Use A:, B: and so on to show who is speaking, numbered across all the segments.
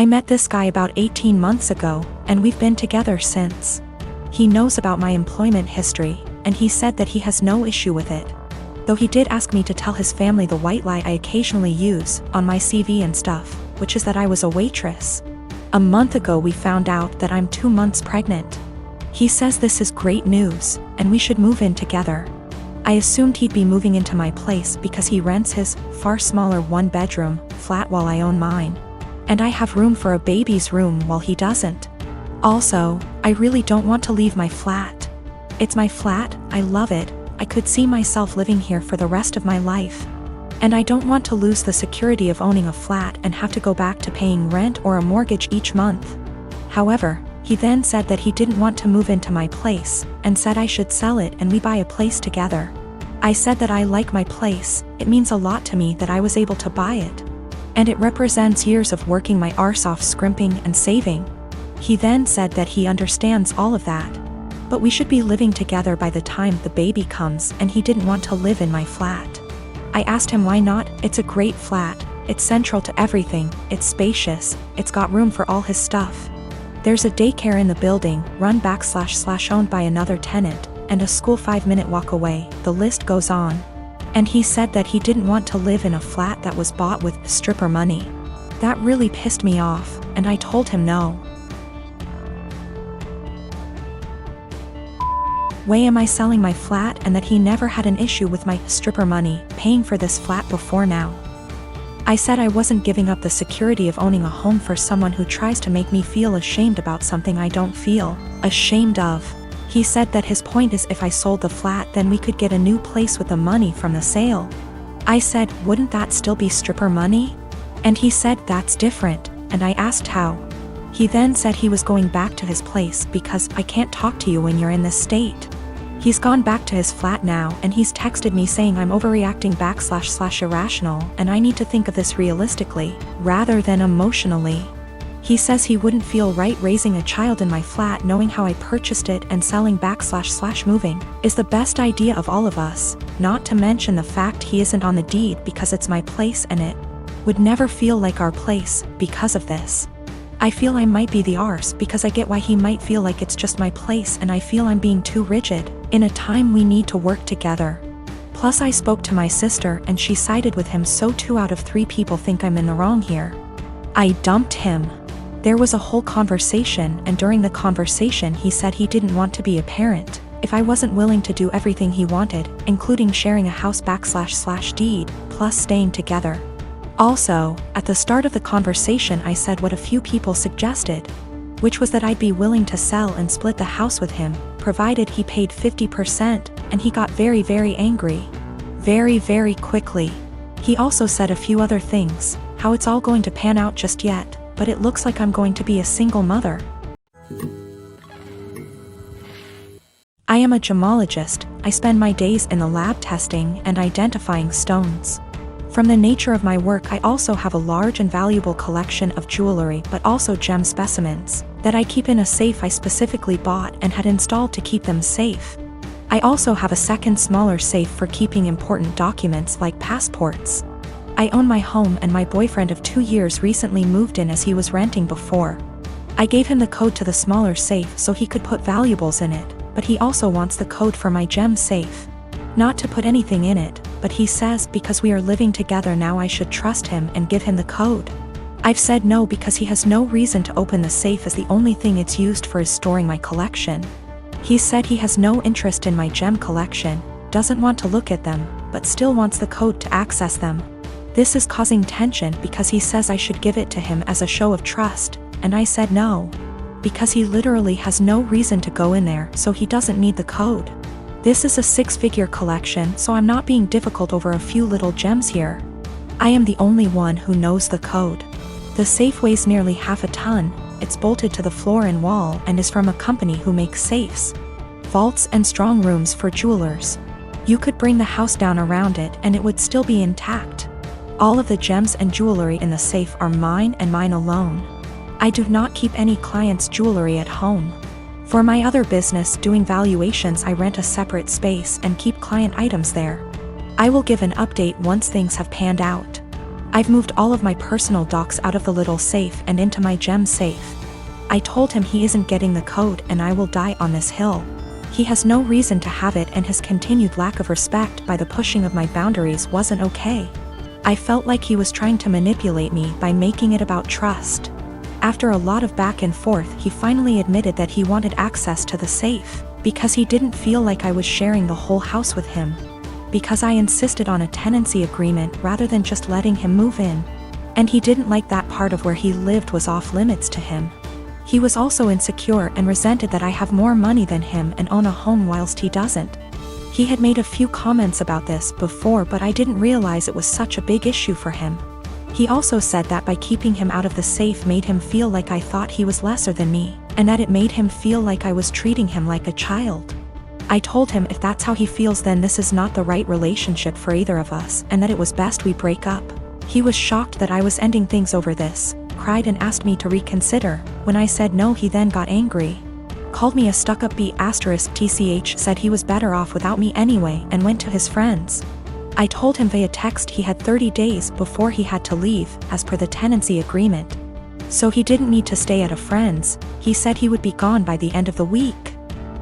A: I met this guy about 18 months ago, and we've been together since. He knows about my employment history, and he said that he has no issue with it. Though he did ask me to tell his family the white lie I occasionally use on my CV and stuff, which is that I was a waitress. A month ago we found out that I'm 2 months pregnant. He says this is great news, and we should move in together. I assumed he'd be moving into my place because he rents his far smaller 1-bedroom flat while I own mine. And I have room for a baby's room while he doesn't. Also, I really don't want to leave my flat. It's my flat, I love it, I could see myself living here for the rest of my life. And I don't want to lose the security of owning a flat and have to go back to paying rent or a mortgage each month. However, he then said that he didn't want to move into my place, and said I should sell it and we buy a place together. I said that I like my place, it means a lot to me that I was able to buy it. And it represents years of working my arse off scrimping and saving. He then said that he understands all of that. But we should be living together by the time the baby comes, and he didn't want to live in my flat. I asked him why not. It's a great flat, it's central to everything, it's spacious, it's got room for all his stuff. There's a daycare in the building, run//owned by another tenant, and a school 5-minute walk away, the list goes on. And he said that he didn't want to live in a flat that was bought with stripper money. That really pissed me off, and I told him no. Why am I selling my flat, and that he never had an issue with my stripper money paying for this flat before now? I said I wasn't giving up the security of owning a home for someone who tries to make me feel ashamed about something I don't feel ashamed of. He said that his point is if I sold the flat then we could get a new place with the money from the sale. I said, wouldn't that still be stripper money? And he said that's different, and I asked how. He then said he was going back to his place because I can't talk to you when you're in this state. He's gone back to his flat now, and he's texted me saying I'm overreacting / irrational, and I need to think of this realistically, rather than emotionally. He says he wouldn't feel right raising a child in my flat knowing how I purchased it, and selling back / moving is the best idea of all of us, not to mention the fact he isn't on the deed because it's my place and it would never feel like our place because of this. I feel I might be the arse because I get why he might feel like it's just my place, and I feel I'm being too rigid in a time we need to work together. Plus I spoke to my sister and she sided with him, so 2 out of 3 people think I'm in the wrong here. I dumped him. There was a whole conversation, and during the conversation he said he didn't want to be a parent if I wasn't willing to do everything he wanted, including sharing a house back / deed, plus staying together. Also, at the start of the conversation I said what a few people suggested, which was that I'd be willing to sell and split the house with him, provided he paid 50%, and he got very, very angry. Very, very quickly. He also said a few other things, how it's all going to pan out just yet, but it looks like I'm going to be a single mother. I am a gemologist. I spend my days in the lab testing and identifying stones. From the nature of my work, I also have a large and valuable collection of jewelry, but also gem specimens that I keep in a safe I specifically bought and had installed to keep them safe. I also have a second smaller safe for keeping important documents like passports. I own my home, and my boyfriend of 2 years recently moved in as he was renting before. I gave him the code to the smaller safe so he could put valuables in it, but he also wants the code for my gem safe. Not to put anything in it, but he says because we are living together now I should trust him and give him the code. I've said no because he has no reason to open the safe, as the only thing it's used for is storing my collection. He said he has no interest in my gem collection, doesn't want to look at them, but still wants the code to access them. This is causing tension because he says I should give it to him as a show of trust, and I said no. Because he literally has no reason to go in there, so he doesn't need the code. This is a 6-figure collection, so I'm not being difficult over a few little gems here. I am the only one who knows the code. The safe weighs nearly half a ton, it's bolted to the floor and wall, and is from a company who makes safes, vaults and strong rooms for jewelers. You could bring the house down around it and it would still be intact. All of the gems and jewelry in the safe are mine and mine alone. I do not keep any clients' jewelry at home. For my other business doing valuations, I rent a separate space and keep client items there. I will give an update once things have panned out. I've moved all of my personal docs out of the little safe and into my gem safe. I told him he isn't getting the code and I will die on this hill. He has no reason to have it, and his continued lack of respect by the pushing of my boundaries wasn't okay. I felt like he was trying to manipulate me by making it about trust. After a lot of back and forth, he finally admitted that he wanted access to the safe, because he didn't feel like I was sharing the whole house with him. Because I insisted on a tenancy agreement rather than just letting him move in. And he didn't like that part of where he lived was off limits to him. He was also insecure and resented that I have more money than him and own a home whilst he doesn't. He had made a few comments about this before, but I didn't realize it was such a big issue for him. He also said that by keeping him out of the safe made him feel like I thought he was lesser than me, and that it made him feel like I was treating him like a child. I told him if that's how he feels, then this is not the right relationship for either of us, and that it was best we break up. He was shocked that I was ending things over this, cried and asked me to reconsider. When I said no, he then got angry. Called me a stuck-up B*TCH, said he was better off without me anyway, and went to his friends. I told him via text he had 30 days before he had to leave, as per the tenancy agreement. So he didn't need to stay at a friend's. He said he would be gone by the end of the week.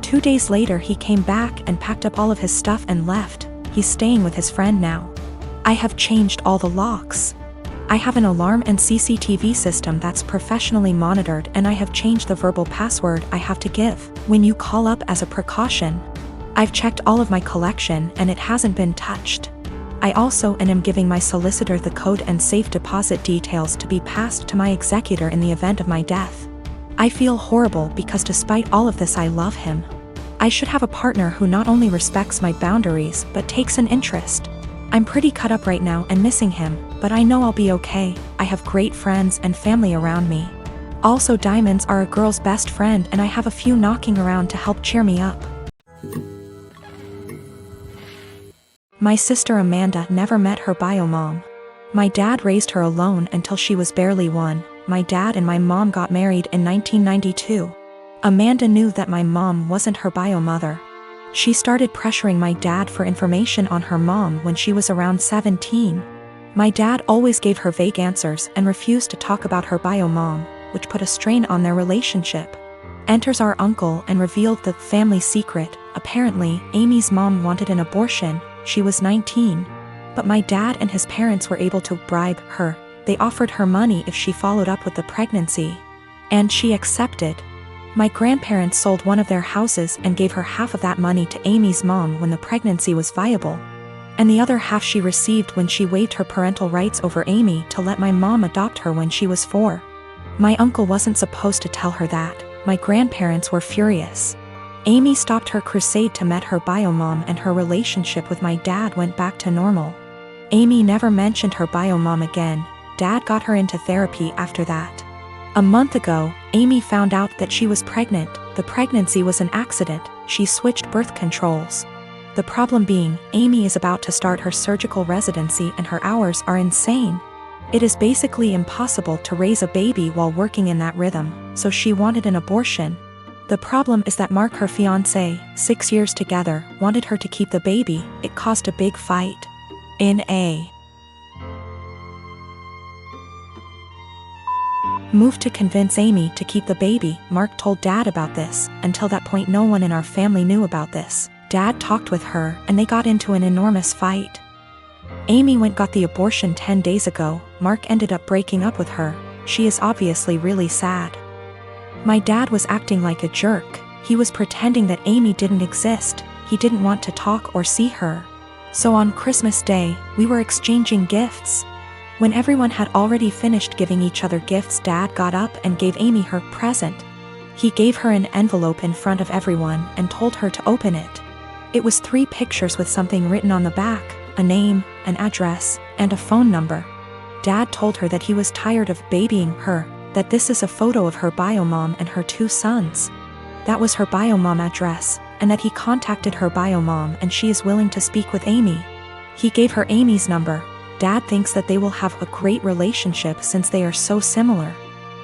A: 2 days later he came back and packed up all of his stuff and left. He's staying with his friend now. I have changed all the locks. I have an alarm and CCTV system that's professionally monitored, and I have changed the verbal password I have to give when you call up as a precaution. I've checked all of my collection and it hasn't been touched. I also am giving my solicitor the code and safe deposit details to be passed to my executor in the event of my death. I feel horrible because despite all of this I love him. I should have a partner who not only respects my boundaries but takes an interest. I'm pretty cut up right now and missing him, but I know I'll be okay. I have great friends and family around me. Also, diamonds are a girl's best friend, and I have a few knocking around to help cheer me up. My sister Amanda never met her bio mom. My dad raised her alone until she was barely 1. My dad and my mom got married in 1992. Amanda knew that my mom wasn't her bio mother. She started pressuring my dad for information on her mom when she was around 17. My dad always gave her vague answers and refused to talk about her bio mom, which put a strain on their relationship. Enters our uncle and revealed the family secret. Apparently, Amy's mom wanted an abortion. She was 19. But my dad and his parents were able to bribe her. They offered her money if she followed up with the pregnancy. And she accepted. My grandparents sold one of their houses and gave her half of that money to Amy's mom when the pregnancy was viable. And the other half she received when she waived her parental rights over Amy to let my mom adopt her when she was 4. My uncle wasn't supposed to tell her that. My grandparents were furious. Amy stopped her crusade to meet her bio mom, and her relationship with my dad went back to normal. Amy never mentioned her bio mom again. Dad got her into therapy after that. A month ago, Amy found out that she was pregnant. The pregnancy was an accident. She switched birth controls. The problem being, Amy is about to start her surgical residency and her hours are insane. It is basically impossible to raise a baby while working in that rhythm, so she wanted an abortion. The problem is that Mark, her fiancé, 6 years together, wanted her to keep the baby. It caused a big fight. In a move to convince Amy to keep the baby, Mark told Dad about this. Until that point, no one in our family knew about this. Dad talked with her, and they got into an enormous fight. Amy got the abortion 10 days ago. Mark ended up breaking up with her. She is obviously really sad. My dad was acting like a jerk. He was pretending that Amy didn't exist. He didn't want to talk or see her. So on Christmas Day, we were exchanging gifts. When everyone had already finished giving each other gifts, Dad got up and gave Amy her present. He gave her an envelope in front of everyone and told her to open it. It was 3 pictures with something written on the back, a name, an address, and a phone number. Dad told her that he was tired of babying her, that this is a photo of her bio mom and her 2 sons. That was her bio mom address, and that he contacted her bio mom and she is willing to speak with Amy. He gave her Amy's number. Dad thinks that they will have a great relationship since they are so similar.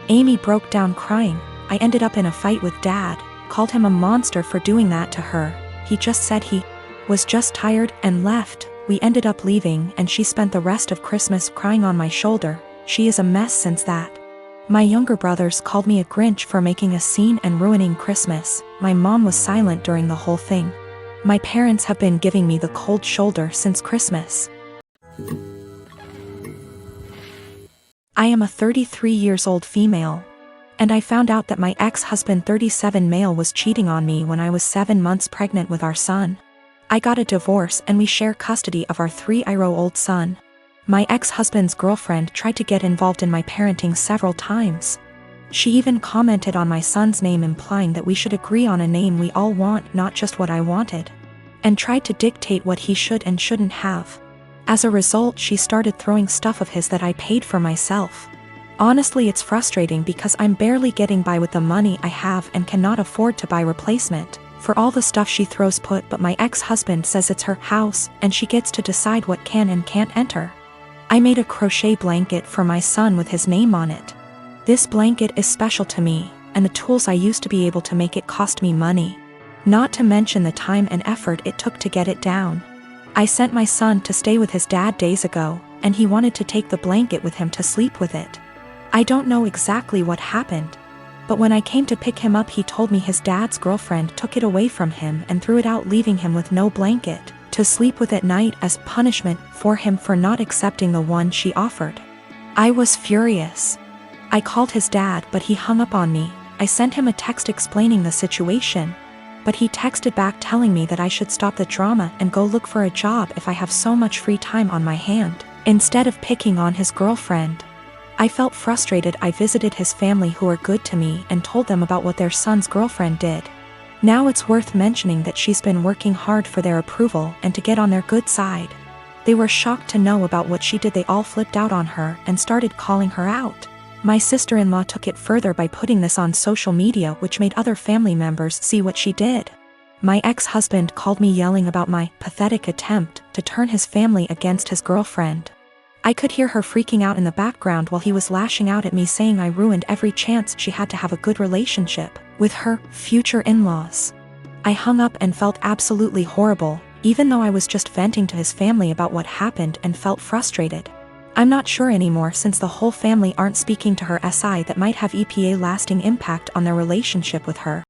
A: Amy broke down crying. I ended up in a fight with Dad, called him a monster for doing that to her. He just said he was just tired and left. We ended up leaving and she spent the rest of Christmas crying on my shoulder. She is a mess since that. My younger brothers called me a Grinch for making a scene and ruining Christmas. My mom was silent during the whole thing. My parents have been giving me the cold shoulder since Christmas. I am a 33 years old female. And I found out that my ex-husband 37 male was cheating on me when I was 7 months pregnant with our son. I got a divorce and we share custody of our 3-year-old son. My ex-husband's girlfriend tried to get involved in my parenting several times. She even commented on my son's name implying that we should agree on a name we all want, not just what I wanted. And tried to dictate what he should and shouldn't have. As a result, she started throwing stuff of his that I paid for myself. Honestly, it's frustrating because I'm barely getting by with the money I have and cannot afford to buy replacement for all the stuff she throws but my ex-husband says it's her house and she gets to decide what can and can't enter. I made a crochet blanket for my son with his name on it. This blanket is special to me, and the tools I used to be able to make it cost me money. Not to mention the time and effort it took to get it down. I sent my son to stay with his dad days ago, and he wanted to take the blanket with him to sleep with it. I don't know exactly what happened, but when I came to pick him up he told me his dad's girlfriend took it away from him and threw it out, leaving him with no blanket to sleep with at night as punishment for him for not accepting the one she offered. I was furious. I called his dad but he hung up on me. I sent him a text explaining the situation, but he texted back telling me that I should stop the drama and go look for a job if I have so much free time on my hand, instead of picking on his girlfriend. I felt frustrated. I visited his family who are good to me and told them about what their son's girlfriend did. Now it's worth mentioning that she's been working hard for their approval and to get on their good side. They were shocked to know about what she did. They all flipped out on her and started calling her out. My sister-in-law took it further by putting this on social media, which made other family members see what she did. My ex-husband called me yelling about my pathetic attempt to turn his family against his girlfriend. I could hear her freaking out in the background while he was lashing out at me, saying I ruined every chance she had to have a good relationship with her future in-laws. I hung up and felt absolutely horrible, even though I was just venting to his family about what happened and felt frustrated. I'm not sure anymore, since the whole family aren't speaking to her, that might have a lasting impact on their relationship with her.